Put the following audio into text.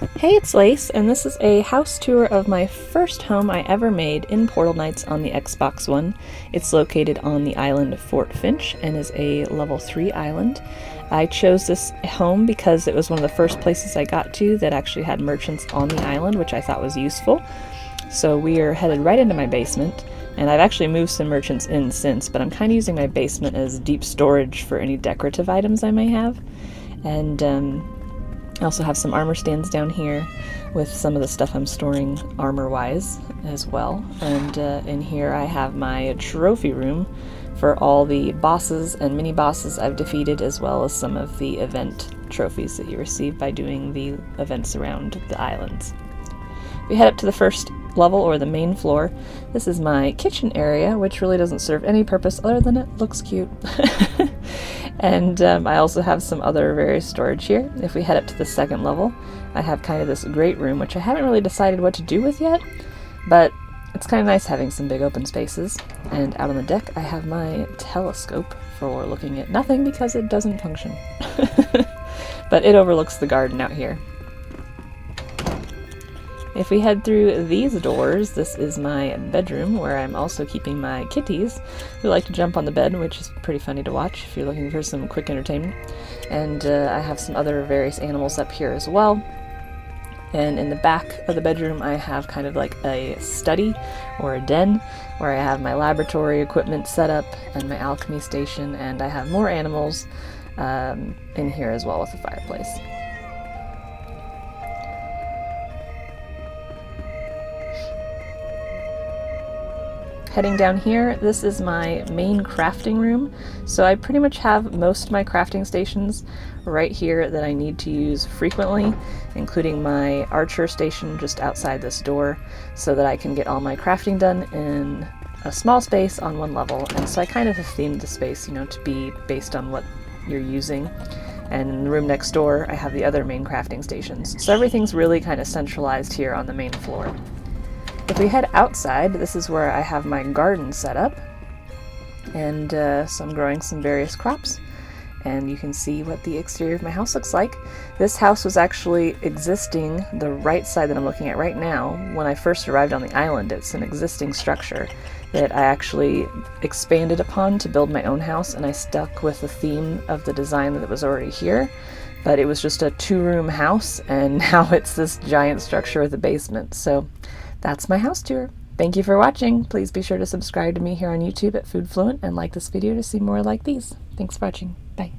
Hey, it's Lace, and this is a house tour of my first home I ever made in Portal Knights on the Xbox One. It's located on the island of Fort Finch and is a level 3 island. I chose this home because it was one of the first places I got to that actually had merchants on the island, which I thought was useful. So we are headed right into my basement, and I've actually moved some merchants in since, but I'm kind of using my basement as deep storage for any decorative items I may have. And I also have some armor stands down here with some of the stuff I'm storing armor-wise as well. And in here I have my trophy room for all the bosses and mini-bosses I've defeated, as well as some of the event trophies that you receive by doing the events around the islands. We head up to the first level, or the main floor. This is my kitchen area, which really doesn't serve any purpose other than it looks cute. And I also have some other various storage here. If we head up to the second level, I have kind of this great room, which I haven't really decided what to do with yet, but it's kind of nice having some big open spaces. And out on the deck, I have my telescope for looking at nothing because it doesn't function. But it overlooks the garden out here. If we head through these doors, this is my bedroom, where I'm also keeping my kitties, who like to jump on the bed, which is pretty funny to watch if you're looking for some quick entertainment. And I have some other various animals up here as well. And in the back of the bedroom, I have kind of like a study or a den, where I have my laboratory equipment set up and my alchemy station, and I have more animals in here as well with the fireplace. Heading down here, this is my main crafting room. So I pretty much have most of my crafting stations right here that I need to use frequently, including my archer station just outside this door, so that I can get all my crafting done in a small space on one level. And so I kind of have themed the space, to be based on what you're using. And in the room next door, I have the other main crafting stations. So everything's really kind of centralized here on the main floor. If we head outside, this is where I have my garden set up, and so I'm growing some various crops, and you can see what the exterior of my house looks like. This house was actually existing the right side that I'm looking at right now. When I first arrived on the island, it's an existing structure that I actually expanded upon to build my own house, and I stuck with the theme of the design that was already here. But it was just a 2-room house, and now it's this giant structure with a basement. So that's my house tour. Thank you for watching. Please be sure to subscribe to me here on YouTube at Food Fluent and like this video to see more like these. Thanks for watching. Bye.